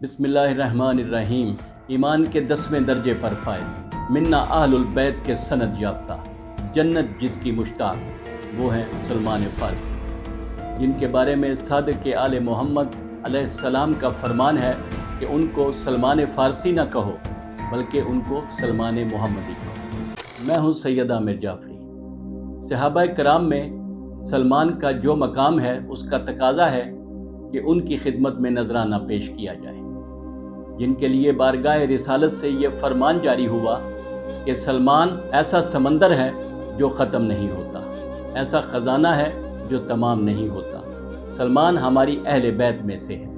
بسم اللہ الرحمن الرحیم۔ ایمان کے 10ویں درجے پر فائز، منا اہل البیت کے سند یافتہ، جنت جس کی مشتاق، وہ ہیں سلمان فارسی، جن کے بارے میں صادق آل محمد علیہ السلام کا فرمان ہے کہ ان کو سلمان فارسی نہ کہو بلکہ ان کو سلمان محمدی کہو۔ میں ہوں سید عامر جعفری۔ صحابہ کرام میں سلمان کا جو مقام ہے اس کا تقاضا ہے کہ ان کی خدمت میں نذرانہ پیش کیا جائے، جن کے لیے بارگاہ رسالت سے یہ فرمان جاری ہوا کہ سلمان ایسا سمندر ہے جو ختم نہیں ہوتا، ایسا خزانہ ہے جو تمام نہیں ہوتا۔ سلمان ہماری اہل بیت میں سے ہے،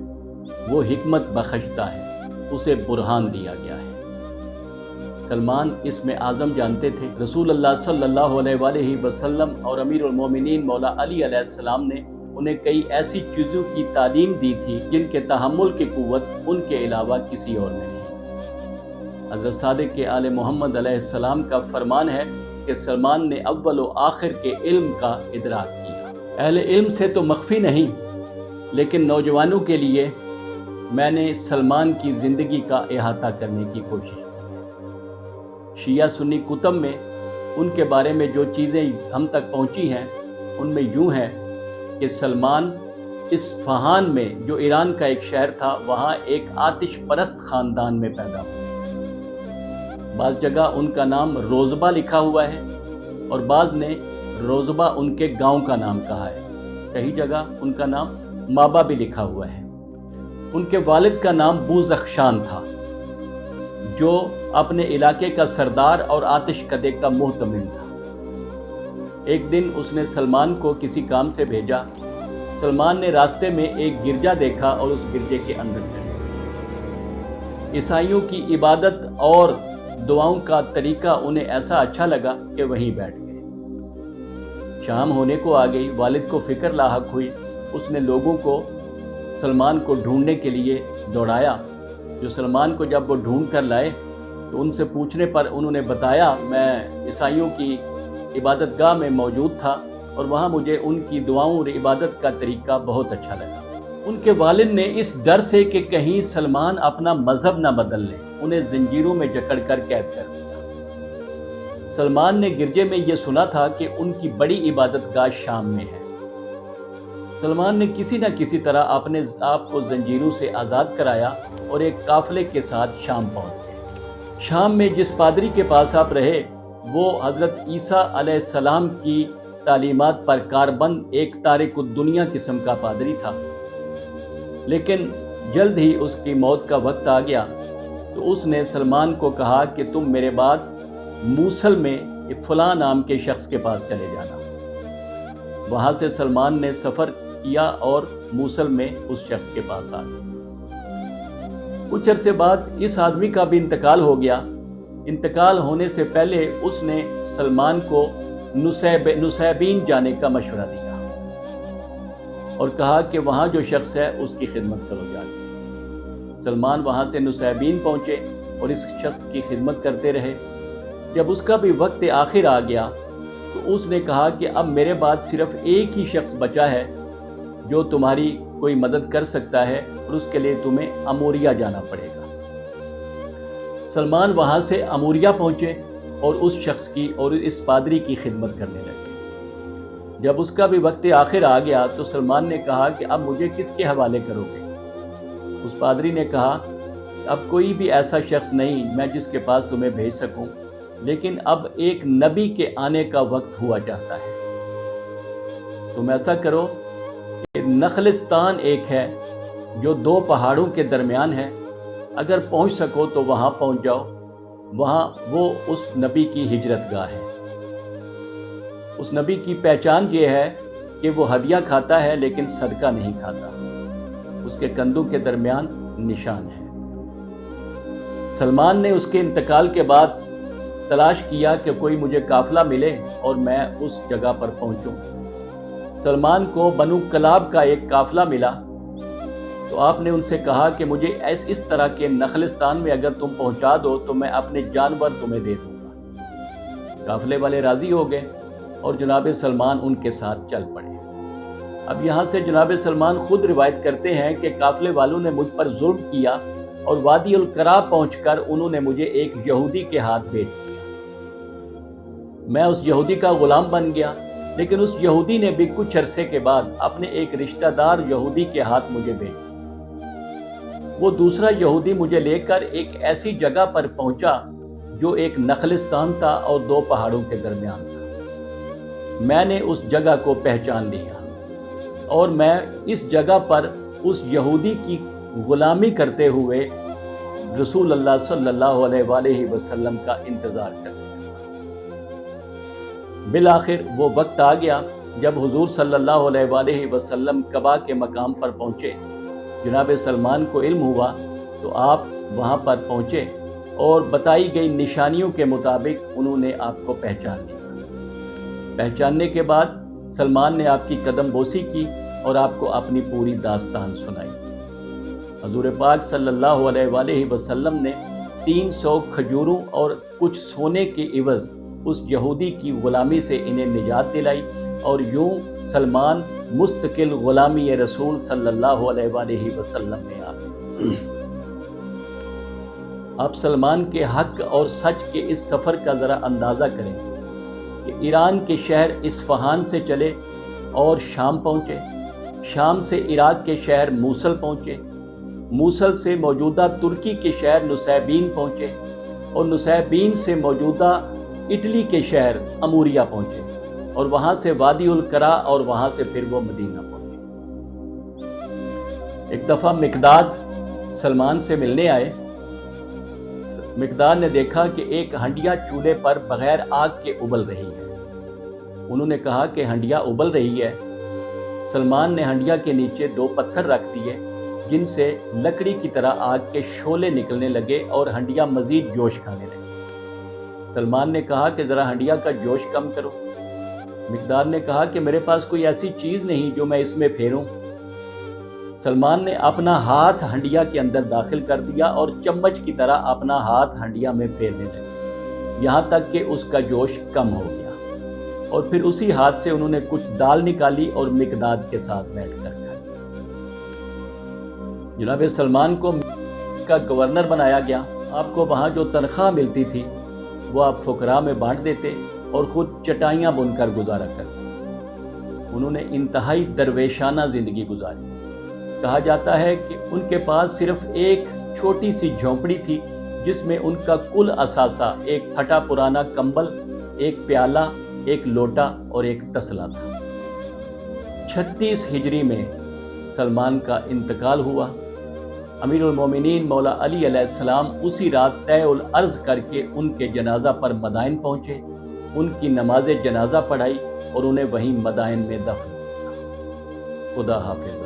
وہ حکمت بخشتا ہے، اسے برہان دیا گیا ہے۔ سلمان اسم اعظم جانتے تھے۔ رسول اللہ صلی اللہ علیہ وآلہ وسلم اور امیر المومنین مولا علی علیہ السلام نے انہیں کئی ایسی چیزوں کی تعلیم دی تھی جن کے تحمل کی قوت ان کے علاوہ کسی اور نے نہیں۔ حضرت صادق آل محمد علیہ السلام کا فرمان ہے کہ سلمان نے اول و آخر کے علم کا ادراک کیا۔ اہل علم سے تو مخفی نہیں، لیکن نوجوانوں کے لیے میں نے سلمان کی زندگی کا احاطہ کرنے کی کوشش کی ہے۔ شیعہ سنی کتب میں ان کے بارے میں جو چیزیں ہم تک پہنچی ہیں ان میں یوں ہے کہ سلمان اصفہان میں، جو ایران کا ایک شہر تھا، وہاں ایک آتش پرست خاندان میں پیدا ہوئے۔ بعض جگہ ان کا نام روزبہ لکھا ہوا ہے اور بعض نے روزبہ ان کے گاؤں کا نام کہا ہے، کئی جگہ ان کا نام مابا بھی لکھا ہوا ہے۔ ان کے والد کا نام بوزخشان تھا، جو اپنے علاقے کا سردار اور آتش کدے کا محتمل تھا۔ ایک دن اس نے سلمان کو کسی کام سے بھیجا۔ سلمان نے راستے میں ایک گرجا دیکھا اور اس گرجے کے اندر چلے گئے۔ عیسائیوں کی عبادت اور دعاؤں کا طریقہ انہیں ایسا اچھا لگا کہ وہیں بیٹھ گئے۔ شام ہونے کو آ گئی، والد کو فکر لاحق ہوئی۔ اس نے لوگوں کو سلمان کو ڈھونڈنے کے لیے دوڑایا۔ جو سلمان کو جب وہ ڈھونڈ کر لائے تو ان سے پوچھنے پر انہوں نے بتایا، میں عیسائیوں کی عبادت گاہ میں موجود تھا اور وہاں مجھے ان کی دعاؤں اور عبادت کا طریقہ بہت اچھا لگا۔ ان کے والد نے اس ڈر سے کہ کہیں سلمان اپنا مذہب نہ بدل لیں، انہیں زنجیروں میں جکڑ کر قید کر دیا۔ سلمان نے گرجے میں یہ سنا تھا کہ ان کی بڑی عبادت گاہ شام میں ہے۔ سلمان نے کسی نہ کسی طرح اپنے آپ کو زنجیروں سے آزاد کرایا اور ایک قافلے کے ساتھ شام پہنچ گئے۔ شام میں جس پادری کے پاس آپ رہے وہ حضرت عیسیٰ علیہ السلام کی تعلیمات پر کاربند ایک تارک الدنیا قسم کا پادری تھا، لیکن جلد ہی اس کی موت کا وقت آ گیا تو اس نے سلمان کو کہا کہ تم میرے بعد موصل میں فلاں نام کے شخص کے پاس چلے جانا۔ وہاں سے سلمان نے سفر کیا اور موصل میں اس شخص کے پاس آ گیا۔ کچھ عرصے بعد اس آدمی کا بھی انتقال ہو گیا۔ انتقال ہونے سے پہلے اس نے سلمان کو نسیبین جانے کا مشورہ دیا اور کہا کہ وہاں جو شخص ہے اس کی خدمت کرو جا کے۔ سلمان وہاں سے نسیبین پہنچے اور اس شخص کی خدمت کرتے رہے۔ جب اس کا بھی وقت آخر آ گیا تو اس نے کہا کہ اب میرے بعد صرف ایک ہی شخص بچا ہے جو تمہاری کوئی مدد کر سکتا ہے اور اس کے لیے تمہیں اموریہ جانا پڑے گا۔ سلمان وہاں سے اموریہ پہنچے اور اس شخص کی اور اس پادری کی خدمت کرنے لگے۔ جب اس کا بھی وقت آخر آ گیا تو سلمان نے کہا کہ اب مجھے کس کے حوالے کرو گے؟ اس پادری نے کہا اب کوئی بھی ایسا شخص نہیں میں جس کے پاس تمہیں بھیج سکوں، لیکن اب ایک نبی کے آنے کا وقت ہوا چاہتا ہے۔ تم ایسا کرو کہ نخلستان ایک ہے جو دو پہاڑوں کے درمیان ہے، اگر پہنچ سکو تو وہاں پہنچ جاؤ، وہاں وہ اس نبی کی ہجرت گاہ ہے۔ اس نبی کی پہچان یہ ہے کہ وہ ہدیہ کھاتا ہے لیکن صدقہ نہیں کھاتا، اس کے کندھوں کے درمیان نشان ہے۔ سلمان نے اس کے انتقال کے بعد تلاش کیا کہ کوئی مجھے قافلہ ملے اور میں اس جگہ پر پہنچوں۔ سلمان کو بنو کلاب کا ایک قافلہ ملا تو آپ نے ان سے کہا کہ مجھے اس طرح کے نخلستان میں اگر تم پہنچا دو تو میں اپنے جانور تمہیں دے دوں گا۔ قافلے والے راضی ہو گئے اور جناب سلمان ان کے ساتھ چل پڑے۔ اب یہاں سے جناب سلمان خود روایت کرتے ہیں کہ قافلے والوں نے مجھ پر ظلم کیا اور وادی القرا پہنچ کر انہوں نے مجھے ایک یہودی کے ہاتھ بیچ دیا۔ میں اس یہودی کا غلام بن گیا، لیکن اس یہودی نے بھی کچھ عرصے کے بعد اپنے ایک رشتہ دار یہودی کے ہاتھ مجھے بیچ دیا۔ وہ دوسرا یہودی مجھے لے کر ایک ایسی جگہ پر پہنچا جو ایک نخلستان تھا اور دو پہاڑوں کے درمیان تھا۔ میں نے اس جگہ کو پہچان لیا اور میں اس جگہ پر اس یہودی کی غلامی کرتے ہوئے رسول اللہ صلی اللہ علیہ وآلہ وسلم کا انتظار کرتا۔ بالآخر وہ وقت آ گیا جب حضور صلی اللہ علیہ وآلہ وسلم قباء کے مقام پر پہنچے۔ جناب سلمان کو علم ہوا تو آپ وہاں پر پہنچے اور بتائی گئی نشانیوں کے مطابق انہوں نے آپ کو پہچان لیا۔ پہچاننے کے بعد سلمان نے آپ کی قدم بوسی کی اور آپ کو اپنی پوری داستان سنائی۔ حضور پاک صلی اللہ علیہ وآلہ وسلم نے 300 کھجوروں اور کچھ سونے کے عوض اس یہودی کی غلامی سے انہیں نجات دلائی، اور یوں سلمان مستقل غلامی رسول صلی اللہ علیہ وآلہ وسلم میں آ گئے۔ آپ سلمان کے حق اور سچ کے اس سفر کا ذرا اندازہ کریں کہ ایران کے شہر اصفہان سے چلے اور شام پہنچے، شام سے عراق کے شہر موصل پہنچے، موصل سے موجودہ ترکی کے شہر نسیبین پہنچے، اور نسیبین سے موجودہ اٹلی کے شہر اموریہ پہنچے، اور وہاں سے وادی القرا اور وہاں سے پھر وہ مدینہ پہنچے۔ ایک دفعہ مقداد سلمان سے ملنے آئے۔ مقداد نے دیکھا کہ ایک ہنڈیا چولہے پر بغیر آگ کے ابل رہی ہے۔ انہوں نے کہا کہ ہنڈیا ابل رہی ہے۔ سلمان نے ہنڈیا کے نیچے 2 پتھر رکھ دیے جن سے لکڑی کی طرح آگ کے شعلے نکلنے لگے اور ہنڈیا مزید جوش کھانے لگی۔ سلمان نے کہا کہ ذرا ہنڈیا کا جوش کم کرو۔ مقداد نے کہا کہ میرے پاس کوئی ایسی چیز نہیں جو میں اس میں پھیروں۔ سلمان نے اپنا ہاتھ ہنڈیا کے اندر داخل کر دیا اور چمچ کی طرح اپنا ہاتھ ہنڈیا میں پھیرنے لگے، یہاں تک کہ اس کا جوش کم ہو گیا، اور پھر اسی ہاتھ سے انہوں نے کچھ دال نکالی اور مقداد کے ساتھ بیٹھ کر کھائی۔ جناب سلمان کو کا گورنر بنایا گیا۔ آپ کو وہاں جو تنخواہ ملتی تھی وہ آپ فقراء میں بانٹ دیتے اور خود چٹائیاں بن کر گزارا کرتے۔ انہوں نے انتہائی درویشانہ زندگی گزاری۔ کہا جاتا ہے کہ ان کے پاس صرف ایک چھوٹی سی جھونپڑی تھی جس میں ان کا کل اثاثہ ایک پھٹا پرانا کمبل، ایک پیالہ، ایک لوٹا اور ایک تسلا تھا۔ 36 ہجری میں سلمان کا انتقال ہوا۔ امیر المومنین مولا علی علیہ السلام اسی رات طے الارض کر کے ان کے جنازہ پر مدائن پہنچے، ان کی نماز جنازہ پڑھائی اور انہیں وہیں مدائن میں دفن کیا۔ خدا حافظ۔